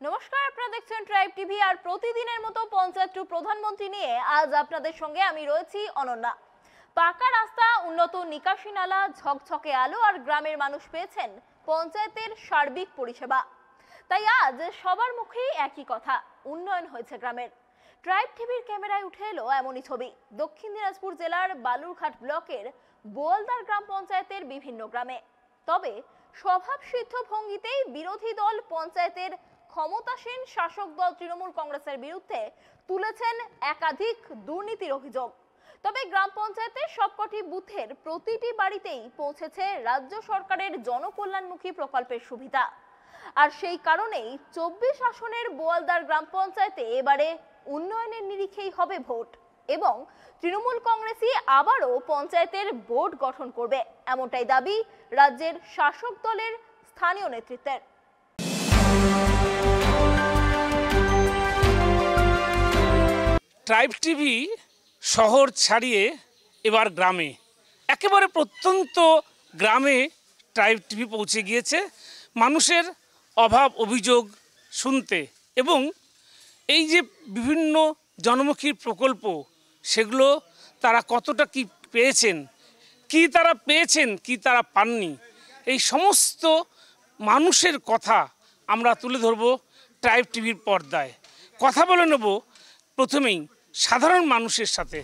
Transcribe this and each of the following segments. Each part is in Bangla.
নমস্কার, আপনারা দেখছেন ট্রাইব টিভি আর প্রতিদিনের মতো পঞ্চায়েত টু প্রধানমন্ত্রী নিয়ে আজ আপনাদের সঙ্গে আমি রয়েছি অনন্যা। পাকা রাস্তা, উন্নত নিকাশি নালা, ঝকঝকে আলো আর গ্রামের মানুষ পেয়েছেন পঞ্চায়েতের সার্বিক পরিষেবা। তাই আজ সবার মুখেই একই কথা, উন্নয়ন হয়েছে গ্রামের। ট্রাইব টিভির ক্যামেরায় উঠে এলো এমনই ছবি দক্ষিণ দিনাজপুর জেলার বালুরঘাট ব্লকের বোয়ালদার গ্রাম পঞ্চায়েতের বিভিন্ন গ্রামে। তবে স্বভাবসিদ্ধ ভঙ্গিতেই বিরোধী দল পঞ্চায়েতের ক্ষমতাসীন শাসক দল তৃণমূল কংগ্রেসের বিরুদ্ধে তুলেছেন একাধিক দুর্নীতির অভিযোগ। তবে গ্রাম পঞ্চায়েতের সবকটি বুথের প্রতিটি বাড়িতেই পৌঁছেছে রাজ্য সরকারের জনকল্যাণমুখী প্রকল্পের সুবিধা। আর সেই কারণেই 24 আসনের বোয়ালদার গ্রাম পঞ্চায়েতে এবারে উন্নয়নের নিরিখেই হবে ভোট এবং তৃণমূল কংগ্রেসই আবারও পঞ্চায়েতের বোর্ড গঠন করবে, এমনটাই দাবি রাজ্যের শাসক দলের স্থানীয় নেতৃত্বের। ট্রাইব টিভি শহর ছাড়িয়ে এবার গ্রামে, একেবারে প্রত্যন্ত গ্রামে ট্রাইব টিভি পৌঁছে গিয়েছে মানুষের অভাব অভিযোগ শুনতে এবং এই যে বিভিন্ন জনমুখী প্রকল্প সেগুলো তারা কতটা কি পেয়েছেন, কি তারা পেয়েছেন, কি তারা পাননি, এই সমস্ত মানুষের কথা আমরা তুলে ধরব ট্রাইব টিভির পর্দায়। কথা বলে নেব প্রথমেই সাধারণ মানুষের সাথে।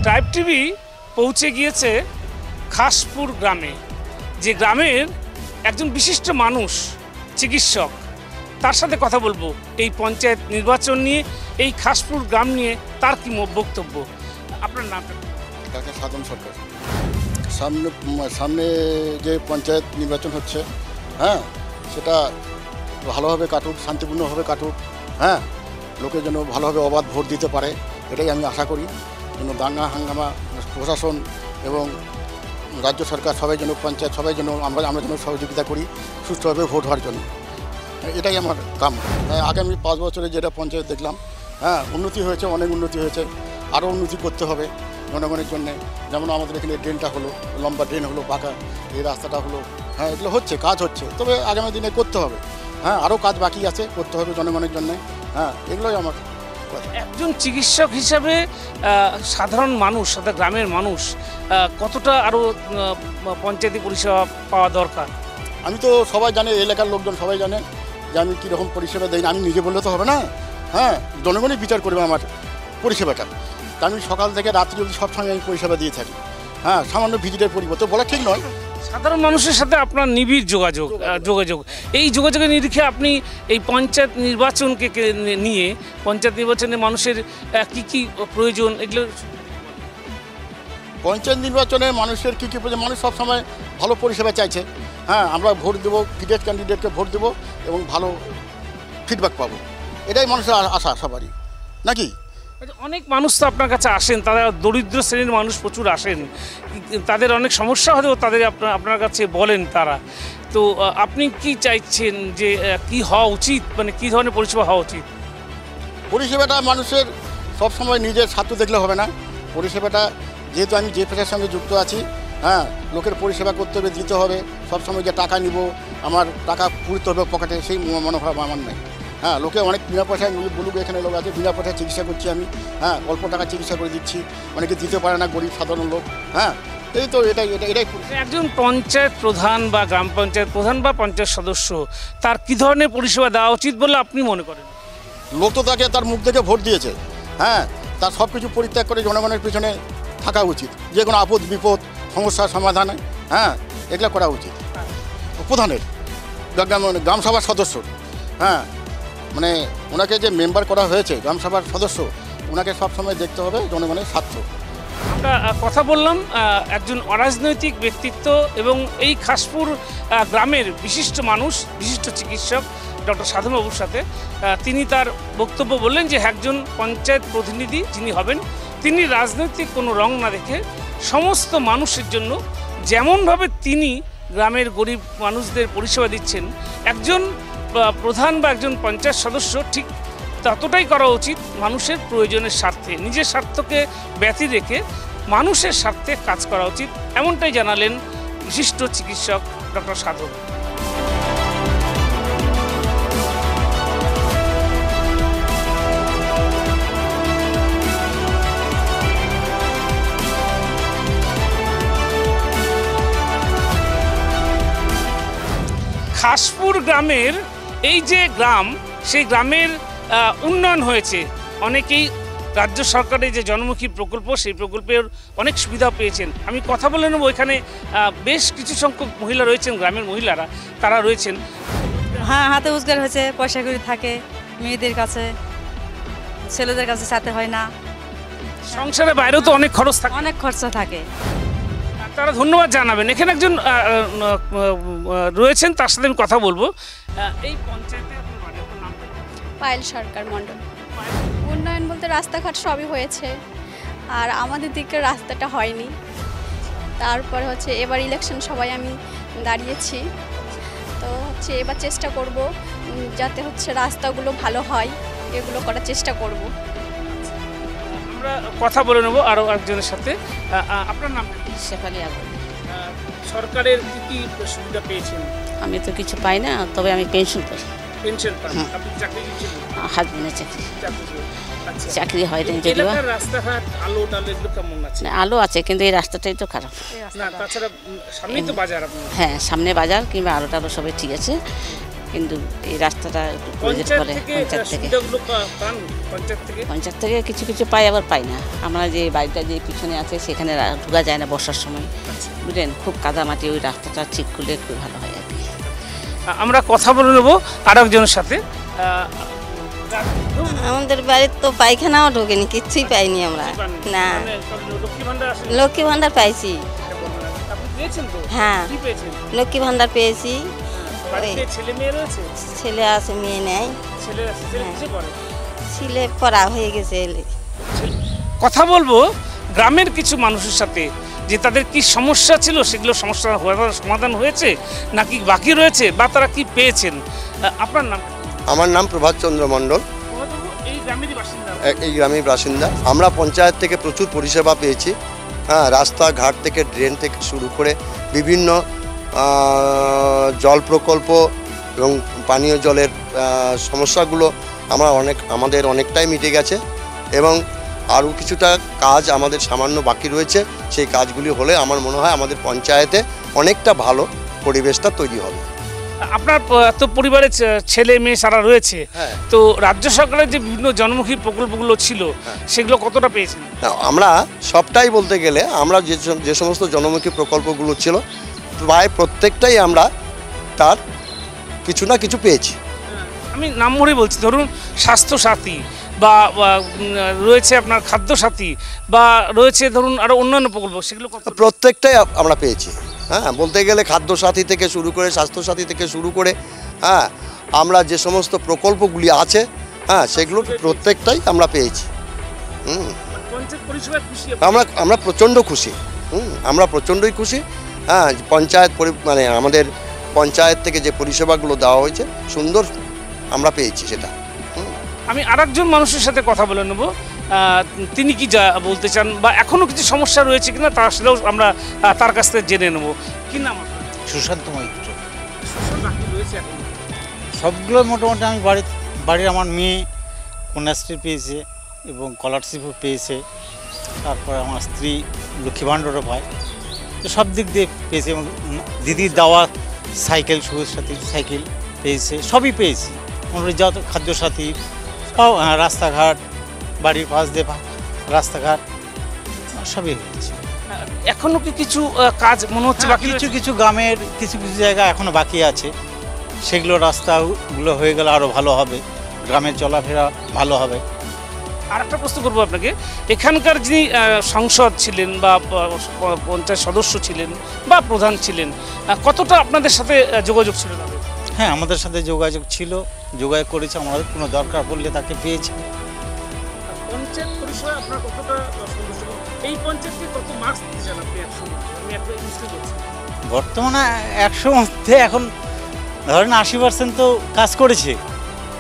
ট্রাইব টিভি পৌঁছে গিয়েছে খাসপুর গ্রামে, যে গ্রামের একজন বিশিষ্ট মানুষ, চিকিৎসক, তার সাথে কথা বলবো এই পঞ্চায়েত নির্বাচন নিয়ে, এই খাসপুর গ্রাম নিয়ে তার কি বক্তব্য। আপনার নামটা? ডাক্তার সাধন সরকার। সামনে যে পঞ্চায়েত নির্বাচন হচ্ছে, হ্যাঁ, সেটা ভালোভাবে কাটুক, শান্তিপূর্ণভাবে কাটুক, হ্যাঁ, লোকের জন্য ভালোভাবে অবাধ ভোট দিতে পারে, এটাই আমি আশা করি। যেন দাঙ্গা হাঙ্গামা, প্রশাসন এবং রাজ্য সরকার সবাই যেন, পঞ্চায়েত সবাই যেন আমরা যেন সহযোগিতা করি সুষ্ঠুভাবে ভোট হওয়ার জন্য, এটাই আমার কাম। আগামী 5 বছরে যেটা পঞ্চায়েত দেখলাম, হ্যাঁ, উন্নতি হয়েছে, অনেক উন্নতি হয়েছে, আরও উন্নতি করতে হবে জনগণের জন্যে। যেমন আমাদের এখানে ড্রেনটা হলো, লম্বা ড্রেন হলো, পাকা এই রাস্তাটা হলো, হ্যাঁ, এগুলো হচ্ছে, কাজ হচ্ছে, তবে আগামী দিনে করতে হবে, হ্যাঁ, আরও কাজ বাকি আছে, করতে হবে জনগণের জন্যে, হ্যাঁ, এগুলোই আমার। একজন চিকিৎসক হিসাবে সাধারণ মানুষ, সাধারণ গ্রামের মানুষ কতটা আরও পঞ্চায়েতি পরিষেবা পাওয়া দরকার? আমি তো সবাই জানে, এলাকার লোকজন সবাই জানে যে আমি কীরকম পরিষেবা দিই। আমি নিজে বললে তো হবে না, হ্যাঁ, জনগণই বিচার করবে আমার পরিষেবাটা। তা আমি সকাল থেকে রাত্রি অবধি সবসময় আমি পরিষেবা দিয়ে থাকি, হ্যাঁ, সামান্য ভিজিটের পরিবর্তন বলা ঠিক নয়। সাধারণ মানুষের সাথে আপনার নিবিড় যোগাযোগ এই যোগাযোগের নিরিখে আপনি এই পঞ্চায়েত নির্বাচনকে নিয়ে, পঞ্চায়েত নির্বাচনে মানুষের কি কি প্রয়োজন, এগুলো? পঞ্চায়েত নির্বাচনে মানুষের কী কী প্রয়োজন? মানুষ সবসময় ভালো পরিষেবা চাইছে, হ্যাঁ, আমরা ভোট দেবো, ক্যান্ডিডেটকে ভোট দেবো এবং ভালো ফিডব্যাক পাবো, এটাই মানুষের আশা সবারই, নাকি? অনেক মানুষ তো আপনার কাছে আসেন, তারা দরিদ্র শ্রেণীর মানুষ প্রচুর আসেন, তাদের অনেক সমস্যা হলেও তাদের আপনার কাছে বলেন তারা। তো আপনি কি চাইছেন যে কি হওয়া উচিত, মানে কী ধরনের পরিষেবা হওয়া উচিত? পরিষেবাটা মানুষের সবসময় নিজের স্বার্থ দেখলে হবে না। পরিষেবাটা, যেহেতু আমি যে পেশার সঙ্গে যুক্ত আছি, হ্যাঁ, লোকের পরিষেবা করতে হবে, দিতে হবে। সবসময় যে টাকা নিব, আমার টাকা পুরতে হবে পকেটে, সেই মনোভাব আমার নেই। হ্যাঁ, লোকে অনেক বিনা পয়সায় বলুক, এখানে লোক আছে বিনা পয়সায় চিকিৎসা করছি আমি, হ্যাঁ, অল্প টাকা চিকিৎসা করে দিচ্ছি, অনেকে দিতে পারে না, গরিব সাধারণ লোক, হ্যাঁ, এই তো এটাই। একজন পঞ্চায়েত প্রধান বা গ্রাম পঞ্চায়েত প্রধান বা পঞ্চায়েত সদস্য, তার কী ধরনের পরিষেবা দেওয়া উচিত বলে আপনি মনে করেন? লোক তো তাকে তার মুখ দেখে ভোট দিয়েছে, হ্যাঁ, তার সব কিছু পরিত্যাগ করে জনগণের পিছনে থাকা উচিত, যে কোনো আপদ বিপদ সমস্যার সমাধানে, হ্যাঁ, এগুলো করা উচিত প্রধানের, গ্রাম সভার সদস্য, হ্যাঁ, মানে ওনাকে যে মেম্বার করা হয়েছে গ্রামসভার সদস্য, ওনাকে সবসময় দেখতে হবে জনগণের স্বার্থ। আমরা কথা বললাম একজন অরাজনৈতিক ব্যক্তিত্ব এবং এই খাসপুর গ্রামের বিশিষ্ট মানুষ, বিশিষ্ট চিকিৎসক ডক্টর সাধুবাবুর সাথে। তিনি তার বক্তব্য বললেন যে একজন পঞ্চায়েত প্রতিনিধি যিনি হবেন তিনি রাজনৈতিক কোনো রং না দেখে সমস্ত মানুষের জন্য যেমনভাবে তিনি গ্রামের গরিব মানুষদের পরিষেবা দিচ্ছেন, একজন প্রধান বা একজন পঞ্চায়েত সদস্য ঠিক ততটাই করা উচিত মানুষের প্রয়োজনের স্বার্থে, নিজের স্বার্থকে ব্যতি রেখে মানুষের স্বার্থে কাজ করা উচিত, এমনটাই জানালেন বিশিষ্ট চিকিৎসক ডক্টর সাধু। খাসপুর গ্রামের এই যে গ্রাম, সেই গ্রামের উন্নয়ন হয়েছে। অনেকেই রাজ্য সরকারের যে জনমুখী প্রকল্প, সেই প্রকল্পের অনেক সুবিধা পেয়েছেন। আমি কথা বলে নেব, এখানে বেশ কিছু সংখ্যক মহিলা রয়েছেন, গ্রামের মহিলারা তারা রয়েছেন। হ্যাঁ, হাতে রোজগার হয়েছে, পয়সা করি থাকে মেয়েদের কাছে, ছেলেদের কাছে সাথে হয় না, সংসারের বাইরেও তো অনেক খরচ থাকে, অনেক খরচা থাকে। তারা ধন্যবাদ জানাবেন। এখানে একজন রয়েছেন, তার সাথে আমি কথা বলবো। এই পঞ্চায়েতে পায়েল সরকার মণ্ডল। উন্নয়ন বলতে রাস্তাঘাট সবই হয়েছে, আর আমাদের দিকে রাস্তাটা হয়নি। তারপরে হচ্ছে এবার ইলেকশন সবাই আমি দাঁড়িয়েছি, তো হচ্ছে এবার চেষ্টা করব যাতে হচ্ছে রাস্তাগুলো ভালো হয়, এগুলো করার চেষ্টা করব। আমরা কথা বলে নেব আরও একজনের সাথে। আপনার নাম? শেফালি আগুন। সরকারের কি কি সুবিধা পেয়েছেন? আমি তো কিছু পাই না, তবে আমি পেনশন পাই। পেনশন পান? আপনি চাকরি করছেন? হাজবেন্ডের চাকরি। আচ্ছা, চাকরি হয়নি যদিও। রাস্তাঘাট আলো টালো এগুলো কেমন আছে? আলো আছে, কিন্তু এই রাস্তাটাই তো খারাপ। না, তাছাড়া সামনেই তো বাজার আপনার। হ্যাঁ, সামনে বাজার, কিংবা আলো টালো সবই ঠিক আছে, কিন্তু এই রাস্তাটা একটু প্রয়োজন পড়ে। পঞ্চায়েত থেকে কিছু কিছু পাই, আবার পাই না। আমরা যে বাড়িটা যে পিছনে আছে সেখানে ঢোকা যায় না বর্ষার সময়, বুঝলেন, খুব কাদামাটি। ওই রাস্তাটা ঠিক করলে একটু ভালো হয় আর কি। আমরা কথা বলে নেবো আরো একজনের সাথে। আমাদের বাড়ির তো পায়খানাও ঢোকেনি, কিচ্ছুই পাইনি আমরা। না, লক্ষ্মী ভান্ডার পাইছি। হ্যাঁ, লক্ষ্মী ভান্ডার পেয়েছি। ছেলে আছে, মেয়ে নেই। ছেলে পড়া হয়ে গেছে। কথা বলবো গ্রামের কিছু মানুষের সাথে, যে তাদের কি সমস্যা ছিল, সেগুলো সমস্যার সমাধান হয়েছে নাকি বাকি রয়েছে, বা তারা কি পেয়েছেন। আপনার নাম? আমার নাম প্রভাত চন্দ্র মণ্ডল। এই গ্রামের বাসিন্দা। আমরা পঞ্চায়েত থেকে প্রচুর পরিষেবা পেয়েছি। হ্যাঁ, রাস্তাঘাট থেকে ড্রেন থেকে শুরু করে বিভিন্ন জল প্রকল্প এবং পানীয় জলের সমস্যাগুলো আমাদের অনেকটাই মিটে গেছে, এবং আরও কিছুটা কাজ আমাদের সামান্য বাকি রয়েছে। সেই কাজগুলি হলে আমার মনে হয় আমাদের পঞ্চায়েতে অনেকটা ভালো পরিবেশটা তৈরি হবে। আপনার তো পরিবারের ছেলে মেয়ে সারা রয়েছে, তো রাজ্য সরকারের যে বিভিন্ন জনমুখী প্রকল্পগুলো ছিল সেগুলো কতটা পেয়েছেন? আমরা সবটাই বলতে গেলে আমরা যে সমস্ত জনমুখী প্রকল্পগুলো ছিল প্রায় প্রত্যেকটাই আমরা তার কিছু না কিছু পেয়েছি। আমি নাম ধরে বলছি, ধরুন স্বাস্থ্যসাথী, বা রয়েছে আপনার খাদ্যসাথী, বা রয়েছে ধরুন আরও অন্যান্য প্রকল্প, সেগুলো প্রত্যেকটাই আমরা পেয়েছি। হ্যাঁ, বলতে গেলে খাদ্যসাথী থেকে শুরু করে, স্বাস্থ্যসাথী থেকে শুরু করে, হ্যাঁ, আমরা যে সমস্ত প্রকল্পগুলি আছে, হ্যাঁ, সেগুলো প্রত্যেকটাই আমরা পেয়েছি। আমরা প্রচণ্ড খুশি। আমরা প্রচণ্ডই খুশি। হ্যাঁ, পঞ্চায়েত মানে আমাদের পঞ্চায়েত থেকে যে পরিষেবাগুলো দেওয়া হয়েছে সুন্দর আমরা পেয়েছি সেটা। আমি আরেকজন মানুষের সাথে কথা বলে নেব, তিনি কি যা বলতে চান, বা এখনও কিছু সমস্যা রয়েছে কিনা তার সাথেও আমরা তার কাছ থেকে জেনে নেব। কি নাম? সুশান্ত মৈত্র। সবগুলো মোটামুটি আমি বাড়ির আমার মেয়ে কন্যাশ্রী পেয়েছে এবং স্কলারশিপও পেয়েছে, তারপরে আমার স্ত্রী লক্ষ্মী ভাণ্ডারও পায়, তো সব দিক দিয়ে পেয়েছে। এবং দিদির দেওয়া সাইকেল, সাথী সাইকেল পেয়েছে, সবই পেয়েছি। মোটামুটি যত খাদ্যসাথী, রাস্তাঘাট, বাড়ির পাশ দিয়ে রাস্তাঘাট সবই হয়েছে। এখনো কি কিছু কাজ মনে হচ্ছে বাকি? কিছু গ্রামের কিছু জায়গা এখনো বাকি আছে, সেগুলো রাস্তাগুলো হয়ে গেলে আরও ভালো হবে, গ্রামের চলাফেরা ভালো হবে। আর একটা প্রশ্ন করবো আপনাকে, এখানকার যিনি সংসদ ছিলেন বা পঞ্চায়েত সদস্য ছিলেন বা প্রধান ছিলেন, কতটা আপনাদের সাথে যোগাযোগ ছিল তাদের? হ্যাঁ, আমাদের সাথে যোগাযোগ ছিল, যোগাযোগ করেছে, আমাদের কোনো দরকার পড়লে তাকে পেয়েছি। পঞ্চায়েত পরিষেবা আপনার কতটা সন্তুষ্ট? এই পঞ্চায়েতকে কত মার্কস দিতে চান আপনি 100? আমি একটা বুঝতে পারছি বর্তমানে 100 মধ্যে এখন ধরেন 80% তো কাজ করেছে,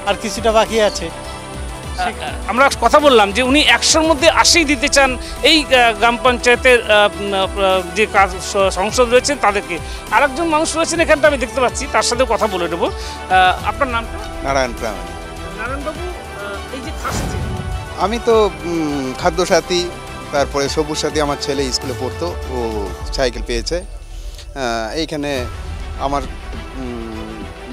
আর কিছুটা বাকি আছে। আমরা কথা বললাম যে উনি 100-র মধ্যে 80 দিতে চান এই গ্রাম পঞ্চায়েতের যে কাজ সংসদ রয়েছেন তাদেরকে। আরেকজন মানুষ রয়েছেন এখানটা আমি দেখতে পাচ্ছি, তার সাথে কথা বলে নেব। আপনার নামটা? নারায়ণ প্রামাণিক। নারায়ণবাবু, এই যে খাস আমি তো খাদ্য সাথী, তারপরে সবুজ সাথী, আমার ছেলে স্কুলে পড়তো, ও সাইকেল পেয়েছে। এইখানে আমার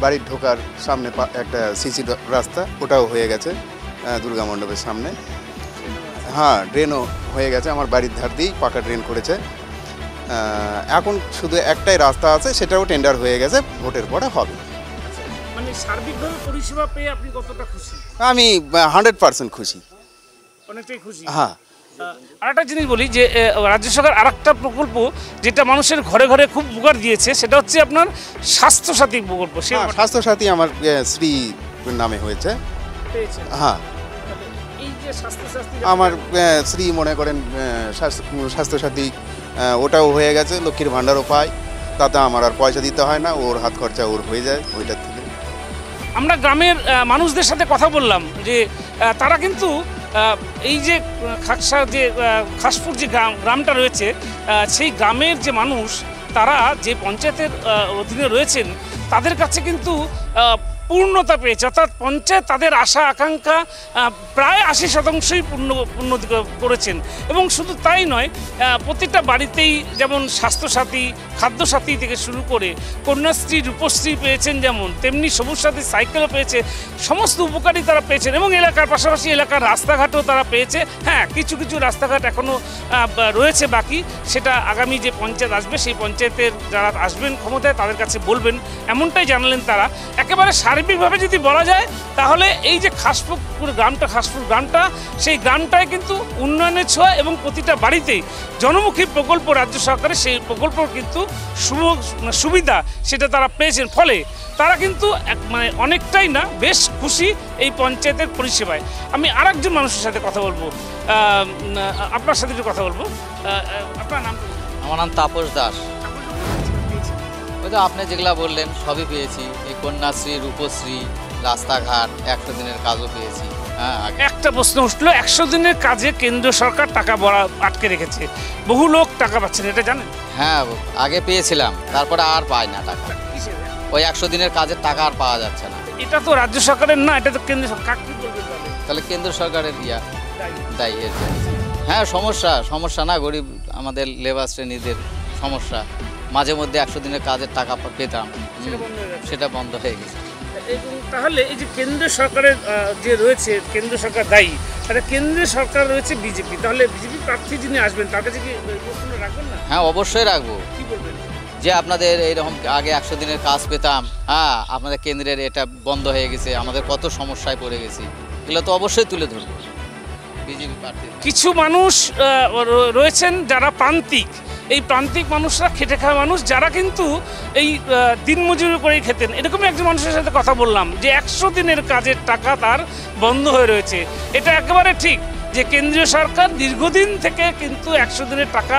বাড়ির ঢোকার সামনে একটা সিসি রাস্তা, ওটাও হয়ে গেছে দুর্গা মণ্ডপের সামনে। হ্যাঁ, ড্রেনও হয়ে গেছে, আমার বাড়ির ধার দিয়েই পাকা ড্রেন করেছে। এখন শুধু একটাই রাস্তা আছে, সেটাও টেন্ডার হয়ে গেছে, ভোটের পরে হবে। মানে সার্বিকভাবে পরিষেবা পেয়ে আপনি কতটা খুশি? আমি 100% খুশি, অনেকটাই খুশি। হ্যাঁ। আর একটা জিনিস বলি যে রাজ্য সরকার আর একটা প্রকল্প যেটা মানুষের ঘরে ঘরে খুব উপকার দিয়েছে, সেটা হচ্ছে আপনার স্বাস্থ্যসাথী প্রকল্প। স্বাস্থ্যসাথী আমার স্ত্রী নামে হয়েছে। হ্যাঁ, এই যে স্বাস্থ্যসাথী আমার স্ত্রী মনে করেন স্বাস্থ্যসাথী ওটাও হয়ে গেছে, লক্ষ্মীর ভাণ্ডারও পায়, তাতে আমার আর পয়সা দিতে হয় না, ওর হাত খরচা ওর হয়ে যায় ওইটার থেকে। আমরা গ্রামের মানুষদের সাথে কথা বললাম যে তারা কিন্তু এই যে খাসপুর যে গ্রামটা রয়েছে, সেই গ্রামের যে মানুষ, তারা যে পঞ্চায়েতের অধীনে রয়েছেন, তাদের কাছে কিন্তু পূর্ণতা পেয়েছে, অর্থাৎ পঞ্চায়েত তাদের আশা আকাঙ্ক্ষা প্রায় 80%ই পূর্ণ করেছেন। এবং শুধু তাই নয়, প্রত্যেকটা বাড়িতেই যেমন স্বাস্থ্যসাথী, খাদ্যসাথী থেকে শুরু করে কন্যাশ্রী, রূপশ্রী পেয়েছেন, যেমন তেমনি সবুজ সাথী সাইকেলও পেয়েছে। সমস্ত উপকারই তারা পেয়েছেন এবং এলাকার পাশাপাশি এলাকার রাস্তাঘাটও তারা পেয়েছে। হ্যাঁ, কিছু কিছু রাস্তাঘাট এখনও রয়েছে বাকি, সেটা আগামী যে পঞ্চায়েত আসবে, সেই পঞ্চায়েতের যারা আসবেন ক্ষমতায় তাদের কাছে বলবেন, এমনটাই জানালেন তারা। একেবারে সার্বিকভাবে যদি বলা যায়, তাহলে এই যে খাসপুর গ্রামটা, সেই গ্রামটায় কিন্তু উন্নয়নের ছোঁয়া এবং প্রতিটা বাড়িতেই জনমুখী প্রকল্প রাজ্য সরকারের, সেই প্রকল্প কিন্তু সুবিধা সেটা তারা পেয়েছেন। ফলে তারা কিন্তু মানে অনেকটাই না, বেশ খুশি এই পঞ্চায়েতের পরিষেবায়। আমি আরেকজন মানুষের সাথে কথা বলবো, আপনার সাথে একটু কথা বলবো। আপনার নাম? আমার নাম তাপস দাস। ওই তো আপনি যেগুলা বললেন সবই পেয়েছি, এই কন্যাশ্রী, রূপশ্রী, রাস্তাঘাট, 100 দিনের কাজও পেয়েছি। হ্যাঁ, একটা প্রশ্ন উঠলো, 100 দিনের কাজে কেন্দ্র সরকার টাকা আটকে রেখেছে, বহু লোক টাকা পাচ্ছেন, এটা জানেন? হ্যাঁ, আগে পেয়েছিলাম, তারপরে আর পাই না টাকা। ওই 100 দিনের কাজের টাকা আর পাওয়া যাচ্ছে না। এটা তো রাজ্য সরকারের না, এটা তো কেন্দ্র সরকার। তাহলে কেন্দ্র সরকারের দায়ী এর জন্য। হ্যাঁ, সমস্যা না, গরিব আমাদের লেবার শ্রেণীদের সমস্যা। মাঝে মধ্যে 100 দিনের কাজের টাকা পেতাম, সেটা বন্ধ হয়ে গেছে। তাহলে এই যে কেন্দ্র সরকারের যে রয়েছে, কেন্দ্র সরকার দায়ী, তাহলে কেন্দ্রীয় সরকার রয়েছে বিজেপি, তাহলে বিজেপি প্রার্থী যিনি আসবেন তার কাছে কি প্রশ্ন রাখবেন না? হ্যাঁ, অবশ্যই রাখবো। কি বলবেন? যে আপনাদের এইরকম আগে 100 দিনের কাজ পেতাম, হ্যাঁ, আপনাদের কেন্দ্রের এটা বন্ধ হয়ে গেছে, আমাদের কত সমস্যায় পড়ে গেছি, এগুলো তো অবশ্যই তুলে ধরবো বিজেপি প্রার্থী। কিছু মানুষ রয়েছেন যারা প্রান্তিক, এই প্রান্তিক মানুষরা খেটে খাওয়া মানুষ, যারা কিন্তু এই দিনমজুরি করেই খেতেন। এরকমই একজন মানুষের সাথে কথা বললাম যে 100 দিনের কাজের টাকা তার বন্ধ হয়ে রয়েছে। এটা একেবারে ঠিক যে কেন্দ্রীয় সরকার দীর্ঘদিন থেকে কিন্তু 100 দিনের টাকা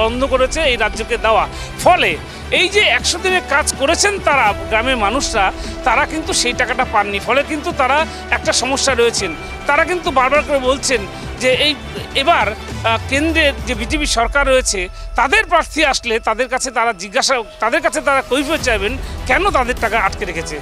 বন্ধ করেছে এই রাজ্যকে দেওয়া। ফলে এই যে 100 দিনের কাজ করেছেন তারা, গ্রামের মানুষরা, তারা কিন্তু সেই টাকাটা পাননি। ফলে কিন্তু তারা একটা সমস্যা রয়েছেন। তারা কিন্তু বারবার করে বলছেন যে এবার কেন্দ্রের যে বিজেপি সরকার রয়েছে, তাদের প্রার্থী আসলে তাদের কাছে তারা কৈফিয়ত চাইবেন কেন তাদের টাকা আটকে রেখেছে।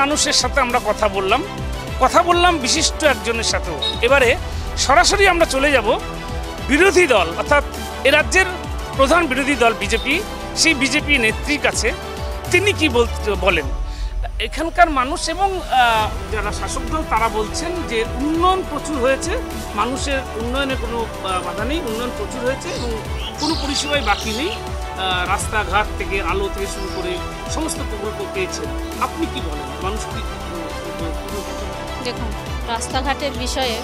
মানুষের সাথে আমরা কথা বললাম বিশিষ্ট একজনের সাথেও। এবারে সরাসরি আমরা চলে যাব বিরোধী দল, অর্থাৎ এ রাজ্যের প্রধান বিরোধী দল বিজেপি, সেই বিজেপি নেত্রীর কাছে। তিনি কি বলেন এখানকার মানুষ এবং যারা শাসক দল তারা বলছেন যে উন্নয়ন প্রচুর হয়েছে, মানুষের উন্নয়নে কোনো বাধা নেই, উন্নয়ন প্রচুর হয়েছে এবং কোনো পরিষেবাই বাকি নেই, রাস্তাঘাট থেকে আলো থেকে শুরু করে সমস্ত প্রকল্প পেয়েছেন। আপনি কি বলেন মানুষ কি? দেখুন, রাস্তাঘাটের বিষয়ে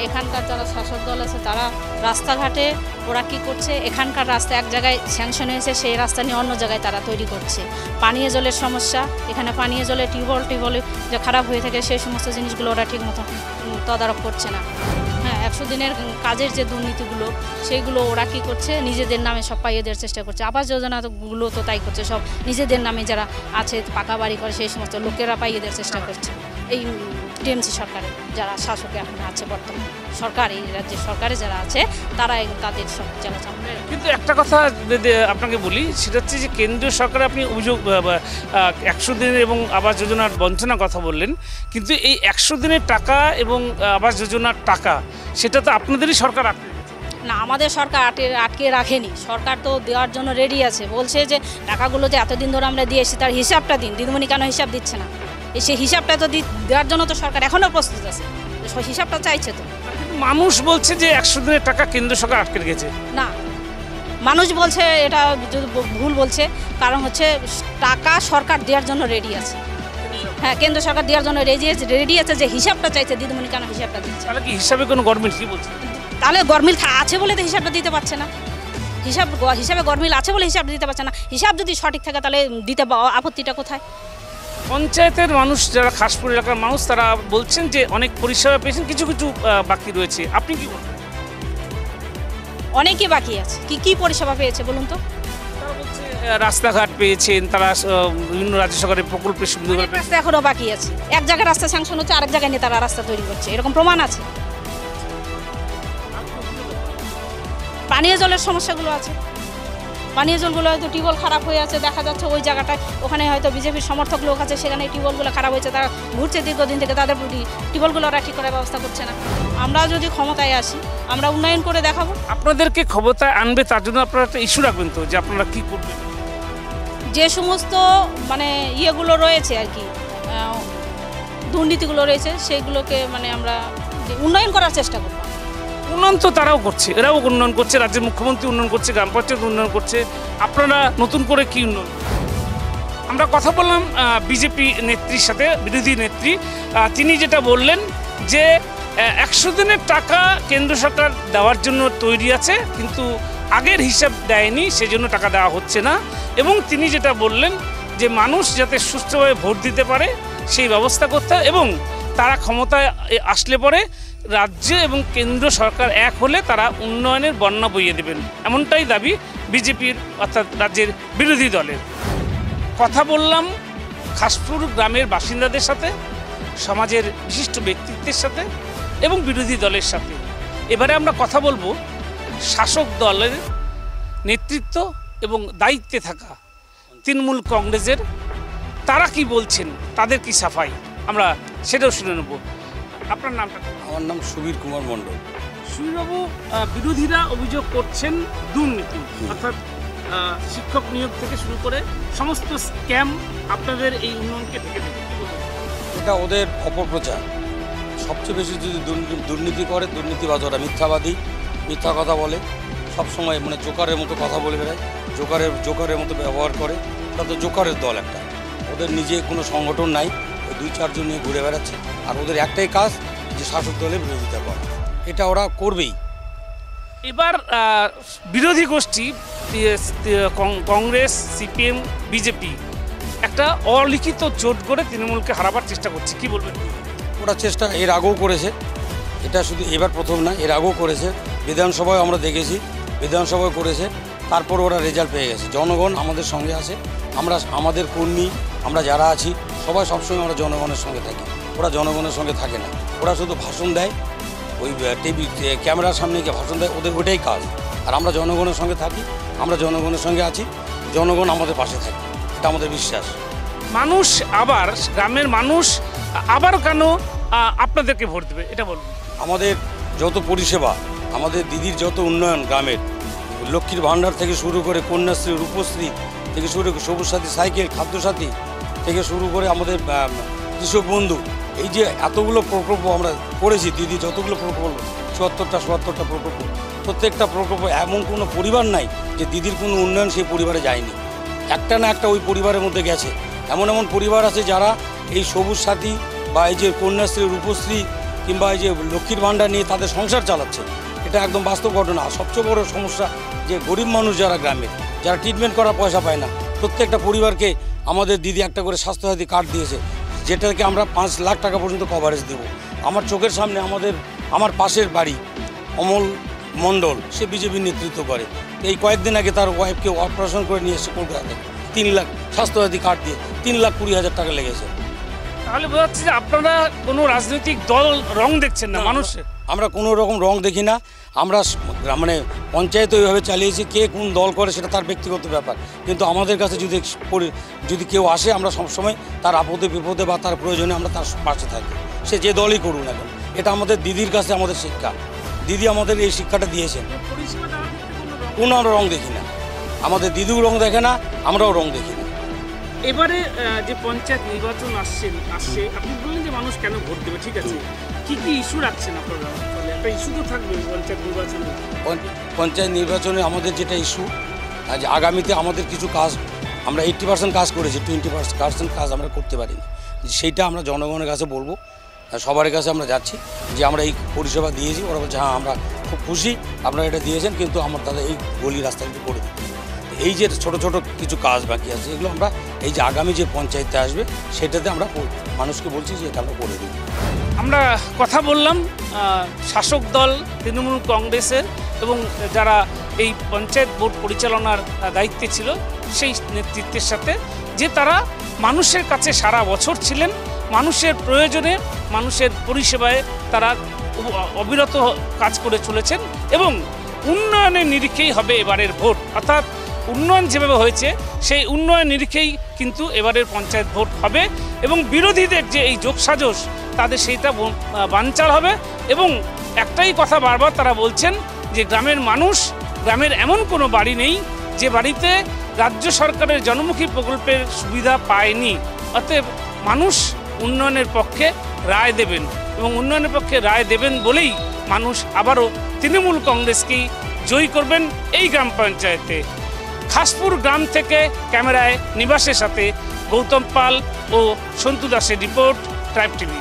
এখানকার যারা শাসক দল আছে তারা রাস্তাঘাটে ওরা কী করছে, এখানকার রাস্তা এক জায়গায় স্যাংশন হয়েছে সেই রাস্তা নিয়ে অন্য জায়গায় তারা তৈরি করছে। পানীয় জলের সমস্যা, এখানে পানীয় জলে টিউবওয়েল যে খারাপ হয়ে থাকে সেই সমস্ত জিনিসগুলো ওরা ঠিক মতো তদারক করছে না। হ্যাঁ, 100 দিনের কাজের যে দুর্নীতিগুলো সেইগুলো ওরা কী করছে, নিজেদের নামে সব পাইয়ে দেওয়ার চেষ্টা করছে। আবাস যোজনাগুলো তো তাই করছে, সব নিজেদের নামে যারা আছে পাকা বাড়ি করে সেই সমস্ত লোকেরা পাইয়ে দেওয়ার চেষ্টা করছে। এই টিএমসি সরকারের যারা শাসকে এখন আছে বর্তমান সরকার, এই রাজ্যের সরকারে যারা আছে তারা তাদের সব চালাচাল। কিন্তু একটা কথা আপনাকে বলি, সেটা হচ্ছে যে কেন্দ্রীয় সরকার আপনি অভিযোগ 100 দিনের এবং আবাস যোজনার বঞ্চনার কথা বললেন, কিন্তু এই 100 দিনের টাকা এবং আবাস যোজনার টাকা সেটা তো আপনাদেরই সরকার না, আমাদের সরকার আটকে রাখেনি। সরকার তো দেওয়ার জন্য রেডি আছে, বলছে যে টাকাগুলো যে এতদিন ধরে আমরা দিয়ে এসেছি তার হিসাবটা দিন। দিদিমণি কেন হিসাব দিচ্ছে না? সেই হিসাবটা তো দেওয়ার জন্য তো সরকার এখনও প্রস্তুত আছে, হিসাবটা চাইছে। তো মানুষ বলছে যে 100 দিনের টাকা কেন্দ্র সরকার আটকে রেখেছে। না, মানুষ বলছে এটা ভুল বলছে, কারণ হচ্ছে টাকা সরকার দেওয়ার জন্য রেডি আছে। হ্যাঁ, কেন্দ্র সরকার দেওয়ার জন্য রেডি আছে, যে হিসাবটা চাইছে। দিদিমণি কেন হিসাবটা দিচ্ছে? তাহলে কি হিসাবে কোনো গভর্নমেন্ট কি বলছে? তাহলে গরমিল আছে বলে তো হিসাবটা দিতে পারছে না। হিসাবে গরমিল আছে বলে হিসাবটা দিতে পারছে না। হিসাব যদি সঠিক থাকে তাহলে দিতে আপত্তিটা কোথায়? পঞ্চায়েতের মানুষ যারা খাসপুর এলাকার মানুষ তারা বলছেন যে অনেক পরিষেবা পেয়েছেন, কিছু কিছু বাকি রয়েছে। আপনি কি বলছেন? অনেকই বাকি আছে। কি পরিষেবা পেয়েছে বলুন তো? তারা বলছে রাস্তাঘাট পেয়েছেন, তারা বিভিন্ন রাজ্য সরকারের প্রকল্পের সুবিধা রাস্তা এখনও বাকি আছে। এক জায়গায় রাস্তা স্যাংশন হচ্ছে, আরেক জায়গায় নিয়ে তারা রাস্তা তৈরি করছে, এরকম প্রমাণ আছে। পানীয় জলের সমস্যাগুলো আছে। পানীয় জলগুলো হয়তো টিউবওয়েল খারাপ হয়ে আছে, দেখা যাচ্ছে ওই জায়গাটায় ওখানে হয়তো বিজেপির সমর্থক লোক আছে, সেখানে টিউবওয়েলগুলো খারাপ হয়েছে, তারা ঘুরছে দীর্ঘদিন থেকে, তাদের টিউবওয়েলগুলো ওরা ঠিক করার ব্যবস্থা করছে না। আমরা যদি ক্ষমতায় আসি আমরা উন্নয়ন করে দেখাবো। আপনাদেরকে ক্ষমতায় আনবে তার জন্য আপনারা একটা ইস্যু রাখবেন তো, যে আপনারা কী করবেন। যে সমস্ত ইয়েগুলো রয়েছে আর কি, দুর্নীতিগুলো রয়েছে সেইগুলোকে আমরা উন্নয়ন করার চেষ্টা করব। উন্নয়ন তো তারাও করছে, এরাও উন্নয়ন করছে, রাজ্যের মুখ্যমন্ত্রী উন্নয়ন করছে, গ্রাম পঞ্চায়েত উন্নয়ন করছে। আপনারা নতুন করে কি উন্নয়ন? আমরা কথা বললাম বিজেপি নেত্রীর সাথে, বিরোধী নেত্রী। তিনি যেটা বললেন যে 100 দিনের টাকা কেন্দ্র সরকার দেওয়ার জন্য তৈরি আছে, কিন্তু আগের হিসাব দেয়নি, সেজন্য টাকা দেওয়া হচ্ছে না। এবং তিনি যেটা বললেন যে মানুষ যাতে সুষ্ঠুভাবে ভোট দিতে পারে সেই ব্যবস্থা করতে হবে, এবং তারা ক্ষমতায় আসলে পরে রাজ্য এবং কেন্দ্র সরকার এক হলে তারা উন্নয়নের বন্যা বইয়ে দেবেন, এমনটাই দাবি বিজেপির অর্থাৎ রাজ্যের বিরোধী দলের। কথা বললাম খাসপুর গ্রামের বাসিন্দাদের সাথে, সমাজের বিশিষ্ট ব্যক্তিত্বের সাথে এবং বিরোধী দলের সাথে। এবারে আমরা কথা বলবো শাসক দলের নেতৃত্ব এবং দায়িত্বে থাকা তৃণমূল কংগ্রেসের, তারা কি বলছেন, তাদের কি সাফাই, আমরা সেটাও শুনে নেব। আপনার নামটা? আমার নাম সুবীর কুমার মণ্ডল। সুবীরবাবু, বিরোধীরা অভিযোগ করছেন দুর্নীতি, অর্থাৎ শিক্ষক নিয়োগ থেকে শুরু করে সমস্ত স্ক্যাম আপনাদের এই উন্নয়নকে ঢেকে দেবে। এটা ওদের অপপ্রচার। সবচেয়ে বেশি যদি দুর্নীতি করে, দুর্নীতিবাজ ওরা, মিথ্যাবাদী, মিথ্যা কথা বলে, সবসময় জোকারের মতো কথা বলে বেড়ায়, জোকারের মতো ব্যবহার করে। ওটা তো জোকারের দল একটা। ওদের নিজে কোনো সংগঠন নাই, 2-4 জন নিয়ে ঘুরে বেড়াচ্ছে। আর ওদের একটাই কাজ যে শাসক দলের বিরোধিতা করা, এটা ওরা করবেই। এবার বিরোধী গোষ্ঠী কংগ্রেস, সিপিএম, বিজেপি একটা অলিখিত জোট করে তৃণমূলকে হারাবার চেষ্টা করছে, কি বলবেন? ওরা চেষ্টা এর আগেও করেছে, এটা শুধু এবার প্রথম না, এর আগেও করেছে। বিধানসভায় আমরা দেখেছি, বিধানসভায় করেছে, তারপর ওরা রেজাল্ট পেয়ে গেছে। জনগণ আমাদের সঙ্গে আছে, আমাদের কর্মী আমরা যারা আছি সবাই সবসময় আমরা জনগণের সঙ্গে থাকি। ওরা জনগণের সঙ্গে থাকে না, ওরা শুধু ভাষণ দেয়, ওই টিভি ক্যামেরার সামনে গিয়ে ভাষণ দেয়, ওদের ওটাই কাজ। আর আমরা জনগণের সঙ্গে থাকি, আমরা জনগণের সঙ্গে আছি, জনগণ আমাদের পাশে থাকে, এটা আমাদের বিশ্বাস। মানুষ আবার, গ্রামের মানুষ আবার কেন আপনাদেরকে ভোট দেবে এটা বলুন। আমাদের যত পরিষেবা, আমাদের দিদির যত উন্নয়ন, গ্রামের লক্ষ্মীর ভাণ্ডার থেকে শুরু করে কন্যাশ্রী, রূপশ্রী, থেকে শুরু করে সবুজ সাথী সাইকেল, খাদ্যসাথী থেকে শুরু করে আমাদের কৃষক বন্ধু, এই যে এতগুলো প্রকল্প আমরা করেছি, দিদি যতগুলো প্রকল্প 77টা প্রকল্প, প্রত্যেকটা প্রকল্প এমন কোনো পরিবার নাই যে দিদির কোনো উন্নয়ন সেই পরিবারে যায়নি। একটা না একটা ওই পরিবারের মধ্যে গেছে। এমন এমন পরিবার আছে যারা এই সবুজ সাথী বা এই যে কন্যাশ্রী, রূপশ্রী কিংবা এই যে লক্ষ্মীর ভাণ্ডার নিয়ে তাদের সংসার চালাচ্ছে। এটা একদম বাস্তব ঘটনা। আর সবচেয়ে বড় সমস্যা যে গরিব মানুষ যারা গ্রামের, যারা ট্রিটমেন্ট করার পয়সা পায় না, প্রত্যেকটা পরিবারকে আমাদের দিদি একটা করে স্বাস্থ্যসাথী কার্ড দিয়েছে, যেটাকে আমরা 5 লাখ টাকা পর্যন্ত কভারেজ দেব। আমার চোখের সামনে আমার পাশের বাড়ি অমল মণ্ডল, সে বিজেপির নেতৃত্ব করে। এই কয়েকদিন আগে তার ওয়াইফকে অপারেশন করে নিয়ে এসেছে কলকাতাতে, 3 লাখ স্বাস্থ্যসাথী কার্ড দিয়ে 3,20,000 টাকা লেগেছে। তাহলে বোঝা যাচ্ছে যে আপনারা কোনো রাজনৈতিক দল রং দেখছেন না মানুষের? আমরা কোনো রকম রং দেখি না। আমরা মানে পঞ্চায়েত ওইভাবে চালিয়েছি, কে কোন দল করে সেটা তার ব্যক্তিগত ব্যাপার। কিন্তু আমাদের কাছে যদি কেউ আসে, আমরা সবসময় তার আপদে বিপদে বা তার প্রয়োজনে আমরা তার পাশে থাকি, সে যে দলই করুন এখন। এটা আমাদের দিদির কাছে আমাদের শিক্ষা। দিদি আমাদের এই শিক্ষাটা দিয়েছেন। কোনো আমরা রং দেখি না, আমাদের দিদিও রং দেখে না, আমরাও রং দেখি না। এবারে যে পঞ্চায়েত নির্বাচন আসছে, আপনি বললেন যে মানুষ কেন ভোট দেবে, ঠিক আছে, কি কি ইস্যু রাখছেন আপনারা? একটা ইস্যু তো থাকবে পঞ্চায়েত নির্বাচনে। পঞ্চায়েত নির্বাচনে আমাদের যেটা ইস্যু, আজ আগামীতে আমাদের কিছু কাজ আমরা 80% কাজ করেছি, 20% কাজ আমরা করতে পারিনি। সেইটা আমরা জনগণের কাছে বলবো, সবার কাছে আমরা যাচ্ছি যে আমরা এই পরিষেবা দিয়েছি। ওরা বলছে হ্যাঁ আমরা খুব খুশি আপনারা এটা দিয়েছেন, কিন্তু আমার দাদা এই গলি রাস্তা একটু করে দিন। এই যে ছোট ছোট কিছু কাজ বাকি আছে, এগুলো আমরা এই যে আগামী যে পঞ্চায়েতে আসবে সেটাতে আমরা মানুষকে বলছি যে এটা আমরা করে দিই। আমরা কথা বললাম শাসক দল তৃণমূল কংগ্রেসের এবং যারা এই পঞ্চায়েত বোর্ড পরিচালনার দায়িত্বে ছিল সেই নেতৃত্বের সাথে, যে তারা মানুষের কাছে সারা বছর ছিলেন, মানুষের প্রয়োজনে, মানুষের পরিষেবায় তারা অবিরত কাজ করে চলেছেন এবং উন্নয়নের নিরিখেই হবে এবারের ভোট। অর্থাৎ উন্নয়ন যেভাবে হয়েছে সেই উন্নয়ন নিরিখেই কিন্তু এবারের পঞ্চায়েত ভোট হবে এবং বিরোধীদের যে এই যোগসাজশ তাদের সেইটা বানচাল হবে। এবং একটাই কথা বারবার তারা বলছেন যে গ্রামের মানুষ, গ্রামের এমন কোনো বাড়ি নেই যে বাড়িতে রাজ্য সরকারের জনমুখী প্রকল্পের সুবিধা পায়নি। অতএব মানুষ উন্নয়নের পক্ষে রায় দেবেন এবং উন্নয়নের পক্ষে রায় দেবেন বলেই মানুষ আবারও তৃণমূল কংগ্রেসকেই জয়ী করবেন এই গ্রাম পঞ্চায়েতে। খাসপুর গ্রাম থেকে ক্যামেরায় নিবাসের সাথে গৌতম পাল ও সন্তু দাসের রিপোর্ট, ট্রাইব টিভি।